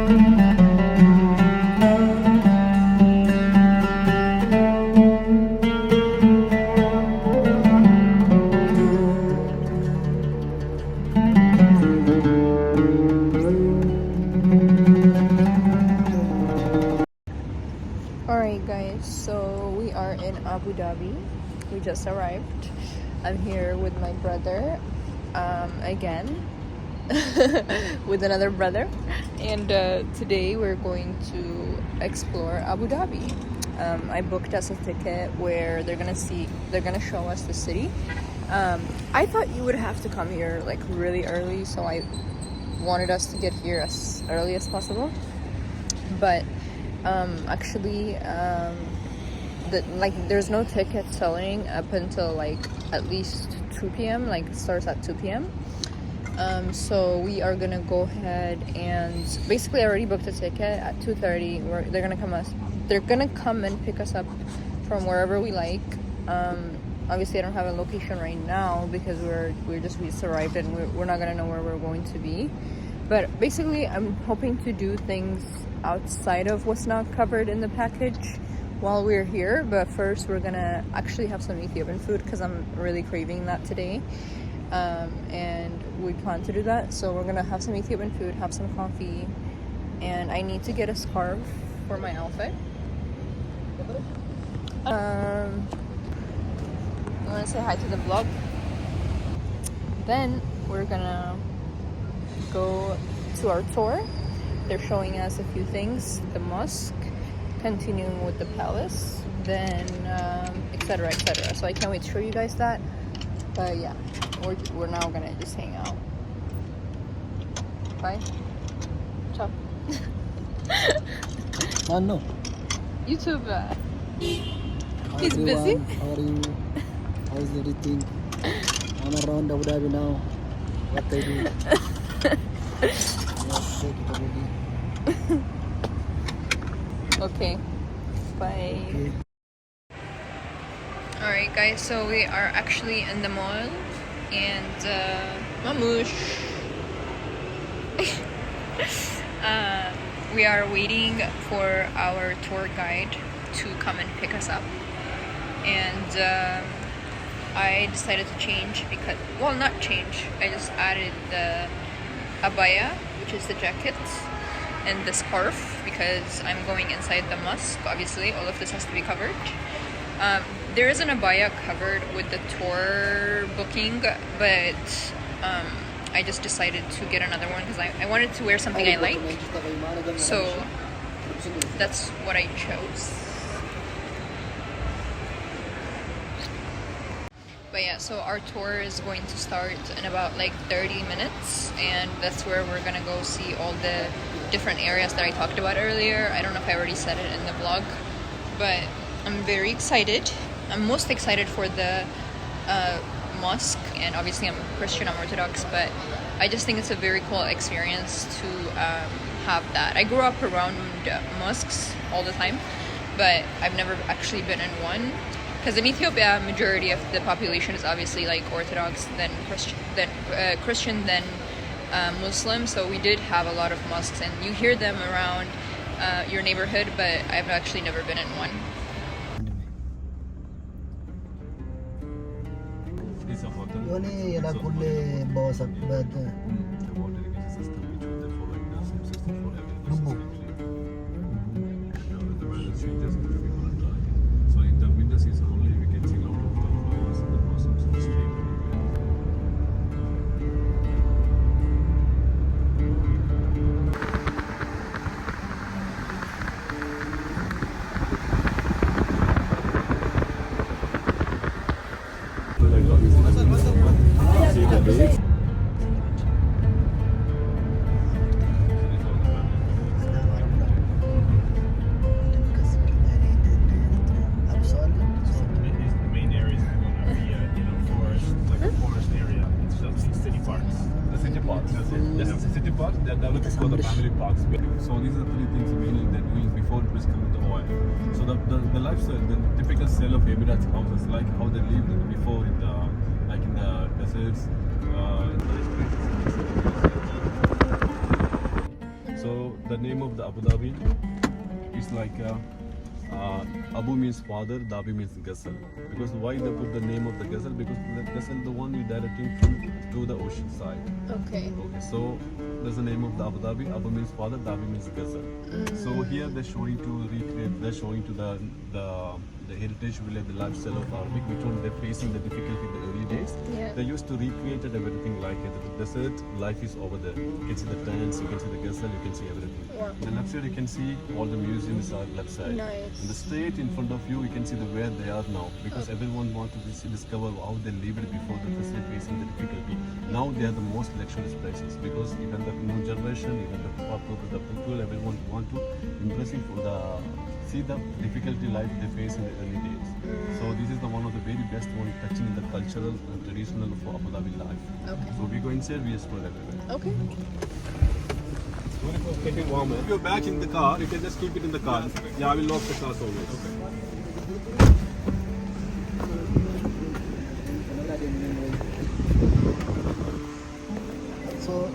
Alright guys, so we are in Abu Dhabi. We just arrived. I'm here with my brother again with another brother, and today we're going to explore Abu Dhabi. I booked us a ticket where they're gonna show us the city. I thought you would have to come here like really early, so I wanted us to get here as early as possible, but actually there's no ticket selling up until like at least 2 p.m. like it starts at 2 p.m. So we are gonna go ahead and basically I already booked a ticket at 2:30. They're gonna come and pick us up from wherever we like. Obviously I don't have a location right now because we just arrived and we're not gonna know where we're going to be, but basically I'm hoping to do things outside of what's not covered in the package while we're here. But first we're gonna actually have some Ethiopian food because I'm really craving that today, and we plan to do that. So we're gonna have some Ethiopian food, have some coffee, and I need to get a scarf for my outfit. I want to say hi to the vlog. Then we're gonna go to our tour. They're showing us a few things: the mosque, continuing with the palace, then etc, etc. So I can't wait to show you guys that. But yeah, we're now gonna just hang out. Bye. Ciao. No. YouTube. Hi He's everyone. busy. How are you? How is everything? I'm around Abu Dhabi now. What I do? Yes, shake it already. Okay. Bye. Okay. Alright guys, so we are actually in the mall and Mamush. We are waiting for our tour guide to come and pick us up, and I decided to change because, well, not change, I just added the abaya, which is the jacket, and the scarf because I'm going inside the mosque. Obviously all of this has to be covered. There is an abaya covered with the tour booking, but I just decided to get another one because I wanted to wear something I like, so that's what I chose. But yeah, so our tour is going to start in about like 30 minutes, and that's where we're gonna go see all the different areas that I talked about earlier. I don't know if I already said it in the vlog, but I'm very excited. I'm most excited for the mosque, and obviously I'm Christian, I'm Orthodox, but I just think it's a very cool experience to have that. I grew up around mosques all the time, but I've never actually been in one. Because in Ethiopia, majority of the population is obviously like Orthodox, then Christian, then Muslim. So we did have a lot of mosques, and you hear them around your neighborhood, but I've actually never been in one. It's a hotel. Yoni yana kulle bawasak bad. The water irrigation system, which was there for like the same system for every country. The weather changes and we want to dry. So in the winter season only we can see a lot of the flowers and the blossoms in the street. See the base. They're developing for the family parks. So these are three things mainly they're doing before it was coming to oil. So the lifestyle, the typical style of Emirates houses, like how they lived before in the deserts. So the name of the Abu Dhabi is like Abu means father, Dhabi means Ghasal. Because why they put the name of the Ghasal? Because the Ghasal the one you directing to the ocean side. Okay. Okay, so that's the name of the Abu Dhabi. Abu means father, Dhabi means Ghasal. So here they're showing to recreate, they're showing to the heritage village, the lifestyle of Arabic, which one they're facing the difficulty in the early days. Yeah. They used to recreate it, everything like it. The desert life is over there. You can see the tents, you can see the Ghasal, you can see everything. Wow. On the left side, you can see all the museums are left side. Nice. And the straight in front of you, you can see where they are now, because everyone wants to discover how they lived before the facing the difficulty. Now they are the most luxurious places, because even the new generation, even the people, everyone want to impressing for the see the difficulty life they face in the early days. So this is the one of the very best one touching in the cultural and traditional for Abu Dhabi life. Okay. So we go inside, we explore everywhere. Okay. Keep it warm. If you're back in the car, you can just keep it in the car. Yeah, I will lock the car always. Okay. So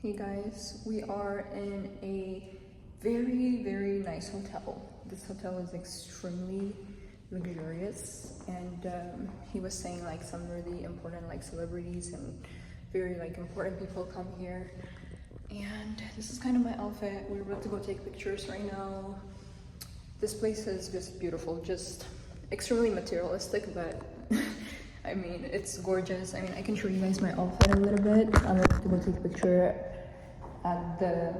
Hey guys, we are in a very, very nice hotel. This hotel is extremely luxurious, and he was saying like some really important like celebrities and very like important people come here. And this is kind of my outfit. We're about to go take pictures right now. This place is just beautiful, just extremely materialistic, but I mean, it's gorgeous. I mean, I can show you guys my outfit a little bit. I'm about to go take a picture at the...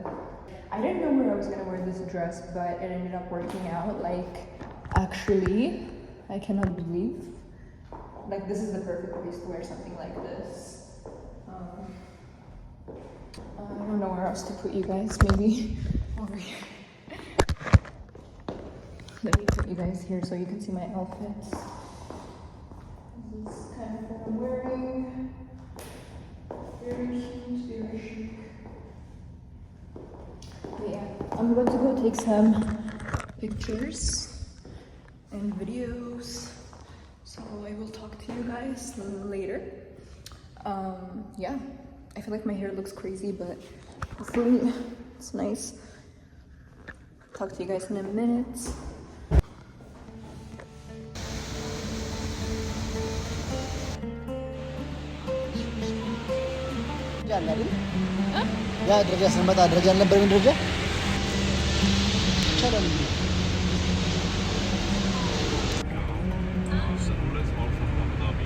I didn't know where I was gonna wear this dress, but it ended up working out. Like, actually, I cannot believe. Like, this is the perfect place to wear something like this. I don't know where else to put you guys. Maybe over here. Let me put you guys here so you can see my outfits. This is kind of what I'm wearing. Very cute, very chic. But yeah, I'm about to go take some pictures and videos. So I will talk to you guys later. Yeah, I feel like my hair looks crazy, but hopefully it's nice. Talk to you guys in a minute. ያ ደረጃ ስንመጣ ደረጃ አልነበረም ደረጃ ይቻላል እንዴ? Solace also from Abu Dhabi.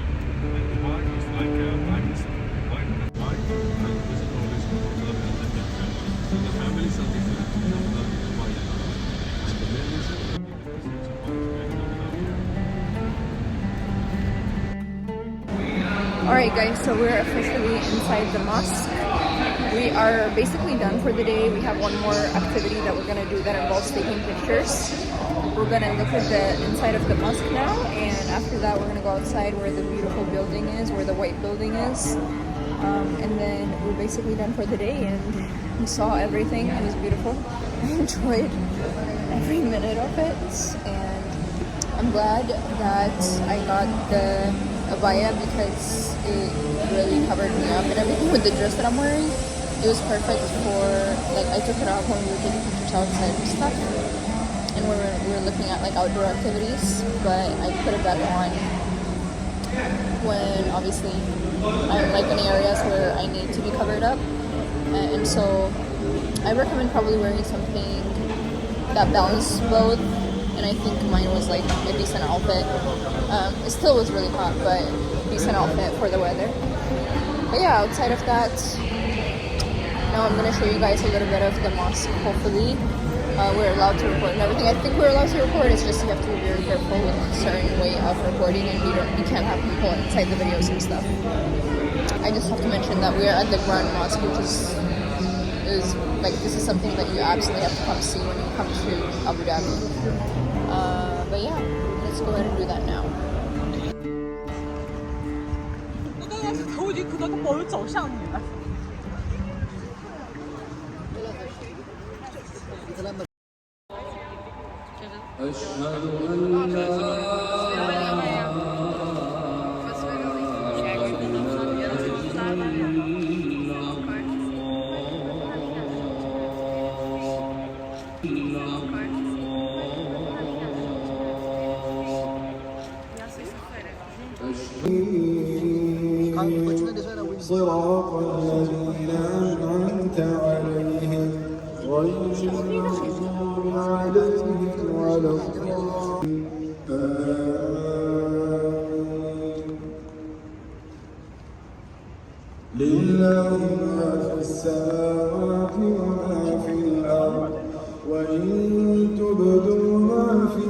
And Dubai is like Paris. Dubai and visit always to Abu Dhabi and then their families. So the families are different in Abu Dhabi, Dubai and Abu Dhabi. And the main reason is because it's a Alright guys, so we're officially inside the mosque. We are basically done for the day. We have one more activity that we're going to do that involves taking pictures. We're going to look at the inside of the mosque now, and after that we're going to go outside where the beautiful building is, where the white building is. And then we're basically done for the day, and we saw everything. It was beautiful. I enjoyed every minute of it, and I'm glad that I got the abaya because it really covered me up and everything with the dress that I'm wearing. It was perfect for, like, I took it off when we were taking pictures outside and stuff, and we were looking at like outdoor activities, but I put it back on when obviously I'm like in areas where I need to be covered up, and so I recommend probably wearing something that balances both, and I think mine was like a decent outfit. It still was really hot, but decent outfit for the weather. But yeah, outside of that, now I'm gonna show you guys a little bit of the mosque. Hopefully, we're allowed to record and everything. I think we're allowed to record. It's just you have to be very careful with a certain way of recording, and you can't have people inside the videos and stuff. I just have to mention that we are at the Grand Mosque, which is like, this is something that you absolutely have to come see when you come to Abu Dhabi. But yeah, let's go ahead and do that now. 头已经可能狗走向你了。 صراط الذين أنعمت عليهم غير المغضوب عليهم ولا الضالين لله ما في السماوات وما في الأرض وإن تبدوا ما في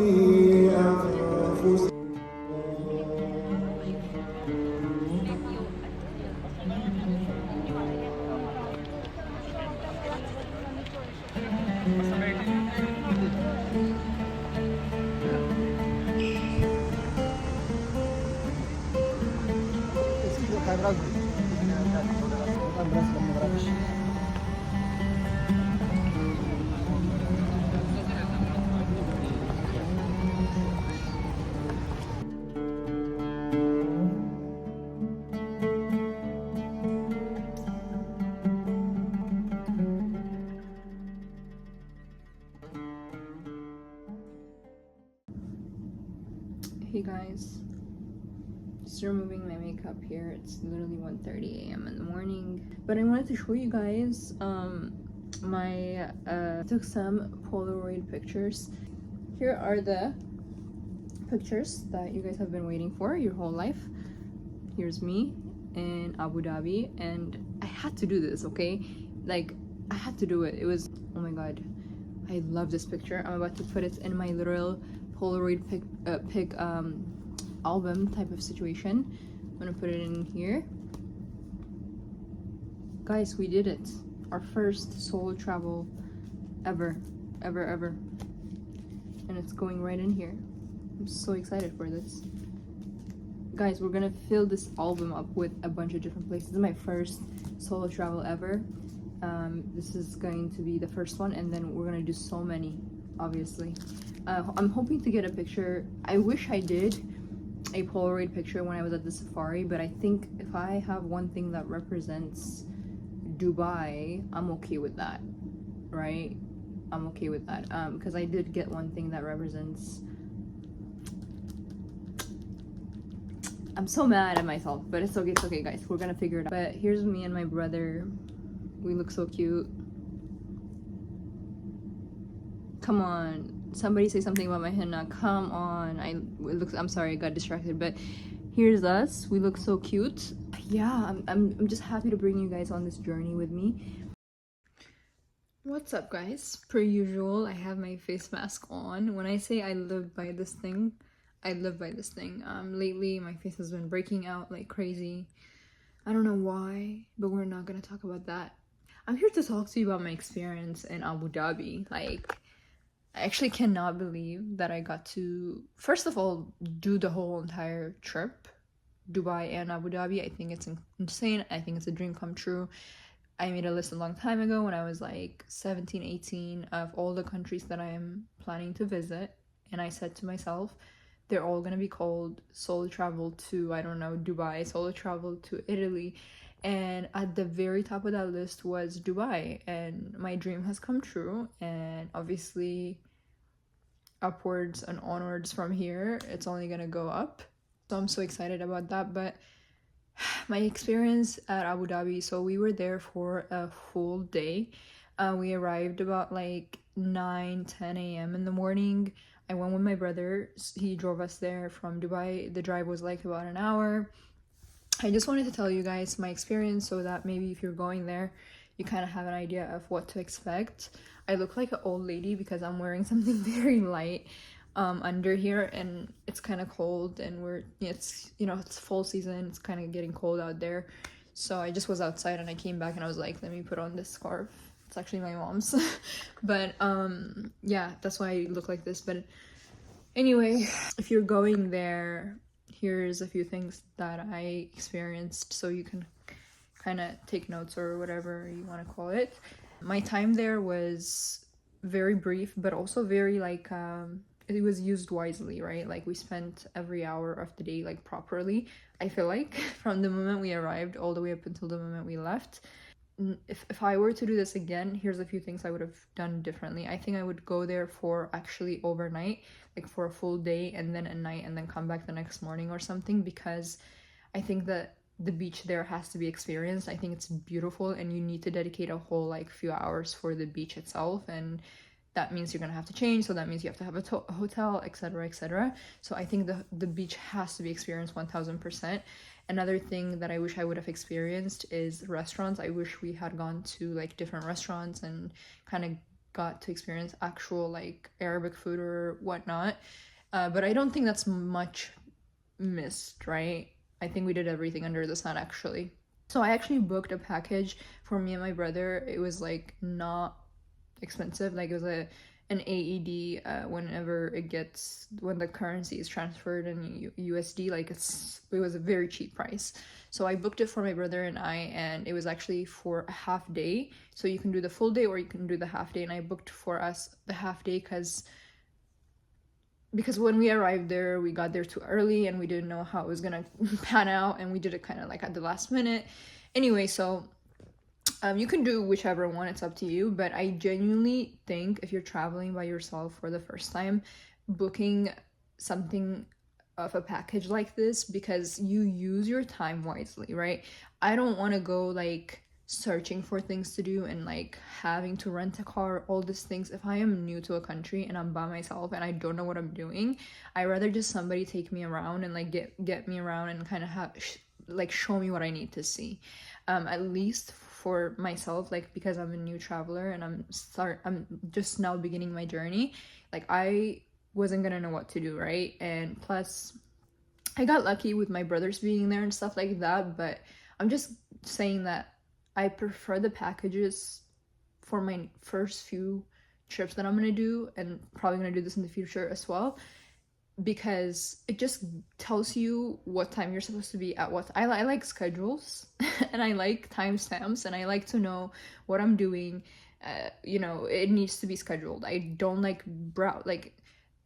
أنفسكم Hey guys, just removing my makeup here. It's literally 1:30 a.m. in the morning, but I wanted to show you guys took some Polaroid pictures. Here are the pictures that you guys have been waiting for your whole life. Here's me in Abu Dhabi, and I had to do this, okay? Like, I had to do it. It was, oh my god, I love this picture. I'm about to put it in my literal Polaroid pic album type of situation. I'm gonna put it in here. Guys, we did it. Our first solo travel ever. And it's going right in here. I'm so excited for this. Guys, we're gonna fill this album up with a bunch of different places. This is my first solo travel ever. This is going to be the first one, and then we're gonna do so many, obviously. I'm hoping to get a picture. I wish I did a Polaroid picture when I was at the safari, but I think if I have one thing that represents Dubai, I'm okay with that, right? I'm okay with that, because I did get one thing that represents... I'm so mad at myself, but it's okay guys, we're gonna figure it out. But here's me and my brother. We look so cute. Come on, somebody say something about my henna. Come on. I'm sorry, I got distracted, but here's us. We look so cute. Yeah, I'm just happy to bring you guys on this journey with me. What's up guys? Per usual, I have my face mask on. When I say I live by this thing, I live by this thing. Lately my face has been breaking out like crazy. I don't know why, but we're not gonna talk about that. I'm here to talk to you about my experience in Abu Dhabi. Like, I actually cannot believe that I got to, first of all, do the whole entire trip, Dubai and Abu Dhabi. I think it's insane. I think it's a dream come true. I made a list a long time ago when I was like 17, 18 of all the countries that I am planning to visit. And I said to myself, they're all gonna be called solo travel to, I don't know, Dubai, solo travel to Italy. And at the very top of that list was Dubai, and my dream has come true. And obviously upwards and onwards from here, it's only gonna go up. So I'm so excited about that. But my experience at Abu Dhabi, so we were there for a full day. We arrived about like 9-10 a.m. in the morning. I went with my brother. He drove us there from Dubai. The drive was like about an hour. I just wanted to tell you guys my experience so that maybe if you're going there, you kind of have an idea of what to expect. I look like an old lady because I'm wearing something very light under here, and it's kind of cold, and it's it's fall season, it's kind of getting cold out there. So I just was outside and I came back and I was like, let me put on this scarf. It's actually my mom's. But yeah, that's why I look like this. But anyway, if you're going there, here's a few things that I experienced so you can kind of take notes or whatever you want to call it. My time there was very brief, but also very like it was used wisely, right? Like we spent every hour of the day like properly. I feel like from the moment we arrived all the way up until the moment we left. If I were to do this again, here's a few things I would have done differently. I think I would go there for actually overnight, like for a full day and then a night, and then come back the next morning or something, because I think that the beach there has to be experienced. I think it's beautiful and you need to dedicate a whole like few hours for the beach itself, and that means you're gonna have to change, so that means you have to have a hotel, etc, etc. So I think the beach has to be experienced 1000%. Another thing that I wish I would have experienced is restaurants. I wish we had gone to like different restaurants and kind of got to experience actual like Arabic food or whatnot. But I don't think that's much missed, right? I think we did everything under the sun actually. So I actually booked a package for me and my brother. It was like not expensive, like it was an AED when the currency is transferred in USD, like it was a very cheap price. So I booked it for my brother and I, and it was actually for a half day, so you can do the full day or you can do the half day, and I booked for us the half day because when we arrived there, we got there too early and we didn't know how it was gonna pan out, and we did it kind of like at the last minute. Anyway, so you can do whichever one, it's up to you, but I genuinely think if you're traveling by yourself for the first time, booking something of a package like this, because you use your time wisely, right? I don't want to go like searching for things to do and like having to rent a car, all these things. If I am new to a country and I'm by myself and I don't know what I'm doing, I rather just somebody take me around and like get me around and kind of have like show me what I need to see. At least for myself, like because I'm a new traveler and I'm just now beginning my journey, like I wasn't gonna know what to do, right? And plus I got lucky with my brothers being there and stuff like that, but I'm just saying that I prefer the packages for my first few trips that I'm gonna do, and probably gonna do this in the future as well, because it just tells you what time you're supposed to be at what. I like schedules and I like timestamps, and I like to know what I'm doing. It needs to be scheduled. I don't like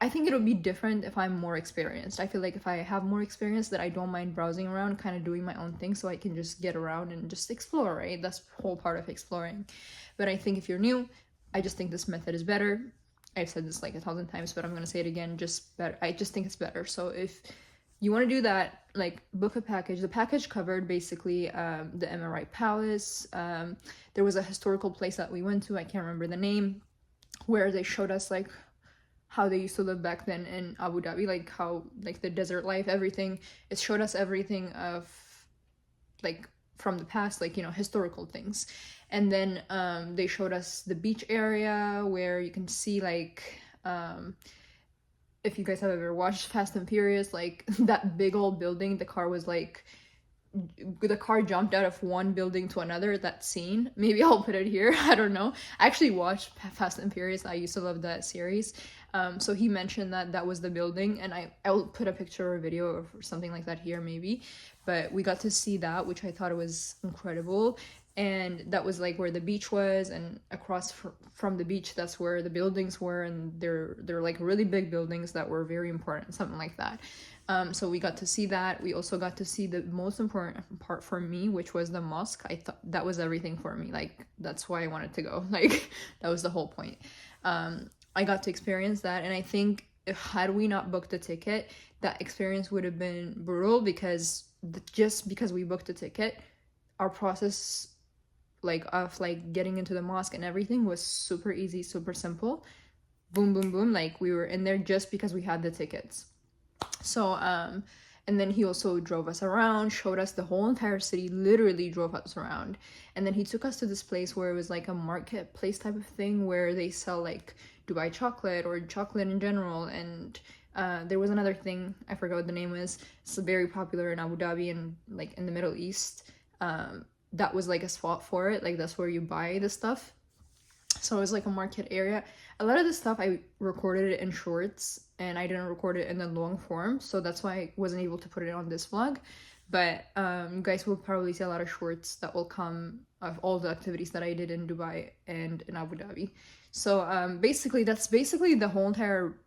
I think it'll be different if I'm more experienced. I feel like if I have more experience, that I don't mind browsing around, kind of doing my own thing, so I can just get around and just explore, right? That's the whole part of exploring. But I think if you're new, I just think this method is better. I've said this like 1,000 times, but I'm gonna say it again, just better. I just think it's better. So if you want to do that, like book a package. The package covered basically the Emirates Palace. There was a historical place that we went to, I can't remember the name, where they showed us like how they used to live back then in Abu Dhabi, like how like the desert life, everything. It showed us everything of like from the past, like historical things. And then they showed us the beach area where you can see like if you guys have ever watched Fast and Furious, like that big old building, the car jumped out of one building to another, that scene. Maybe I'll put it here, I don't know. I actually watched Fast and Furious. I used to love that series. So he mentioned that was the building, and I'll put a picture or a video or something like that here maybe. But we got to see that, which I thought was incredible. And that was like where the beach was, and across from the beach, that's where the buildings were, and they're like really big buildings that were very important, something like that. So we got to see that. We also got to see the most important part for me, which was the mosque. I thought that was everything for me. Like that's why I wanted to go. Like that was the whole point. I got to experience that, and I think had we not booked a ticket, that experience would have been brutal, because just because we booked a ticket, our process of getting into the mosque and everything was super easy, super simple. Boom, boom, boom. Like we were in there just because we had the tickets. So And then he also drove us around, showed us the whole entire city, literally drove us around. And then he took us to this place where it was like a marketplace type of thing where they sell like Dubai chocolate or chocolate in general. And there was another thing, I forgot what the name was. It's very popular in Abu Dhabi and like in the Middle East. That was like a spot for it. Like that's where you buy the stuff. So it was like a market area. A lot of the stuff I recorded it in shorts and I didn't record it in the long form, so that's why I wasn't able to put it on this vlog. But you guys will probably see a lot of shorts that will come of all the activities that I did in Dubai and in Abu Dhabi. So basically that's basically the whole entire,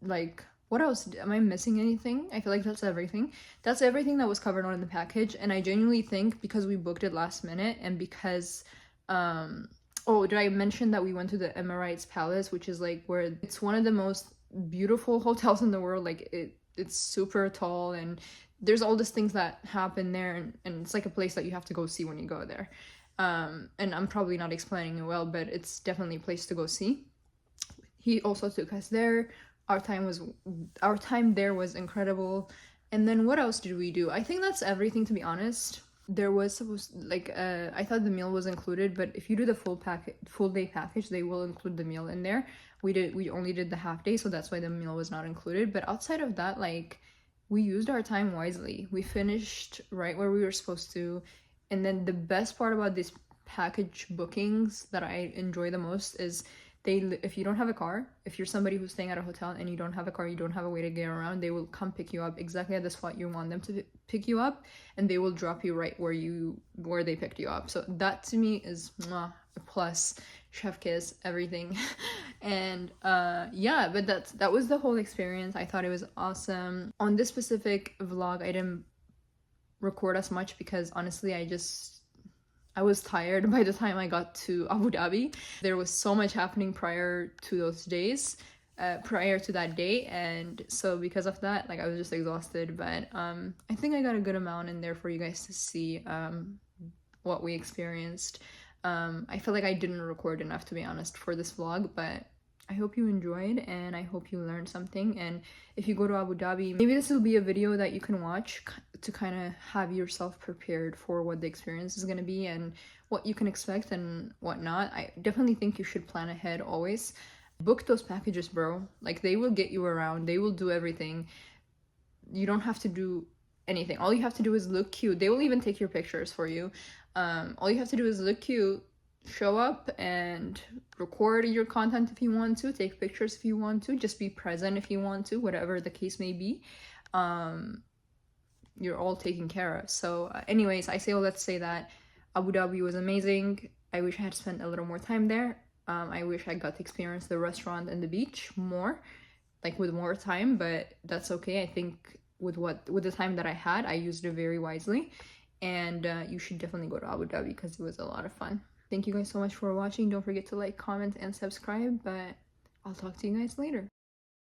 like, what else? Am I missing anything? I feel like that's everything. That's everything that was covered on in the package. And I genuinely think because we booked it last minute and because oh, did I mention that we went to the Emirates Palace, which is like where it's one of the most beautiful hotels in the world. Like it's super tall and there's all these things that happen there, and it's like a place that you have to go see when you go there. And I'm probably not explaining it well, but it's definitely a place to go see. He also took us there. Our time there was incredible. And then what else did we do? I think that's everything, to be honest. There was supposed, like, I thought the meal was included, but if you do the full day package, they will include the meal in there. We only did the half day, so that's why the meal was not included. But outside of that, like, we used our time wisely. We finished right where we were supposed to. And then the best part about these package bookings that I enjoy the most is if you don't have a car, if you're somebody who's staying at a hotel and you don't have a car, you don't have a way to get around, they will come pick you up exactly at the spot you want them to pick you up, and they will drop you right where they picked you up. So that to me is a plus. Chef kiss, everything. And yeah, but that was the whole experience. I thought it was awesome. On this specific vlog, I didn't record as much because honestly I was tired by the time I got to Abu Dhabi. There was so much happening prior to those days, prior to that day, and so because of that, like, I was just exhausted. But I think I got a good amount in there for you guys to see what we experienced. I feel like I didn't record enough, to be honest, for this vlog, but I hope you enjoyed and I hope you learned something. And if you go to Abu Dhabi, maybe this will be a video that you can watch to kind of have yourself prepared for what the experience is going to be and what you can expect and whatnot. I definitely think you should plan ahead always. Book those packages, bro. Like, they will get you around. They will do everything. You don't have to do anything. All you have to do is look cute. They will even take your pictures for you. All you have to do is look cute, show up and record your content if you want to, take pictures if you want to, just be present if you want to, whatever the case may be. You're all taken care of. So anyways, I say all that to say that Abu Dhabi was amazing. I wish I had spent a little more time there. I wish I got to experience the restaurant and the beach more, like with more time, but that's okay. I think with the time that I had, I used it very wisely. And you should definitely go to Abu Dhabi because it was a lot of fun. Thank you guys so much for watching. Don't forget to like, comment, and subscribe, but I'll talk to you guys later.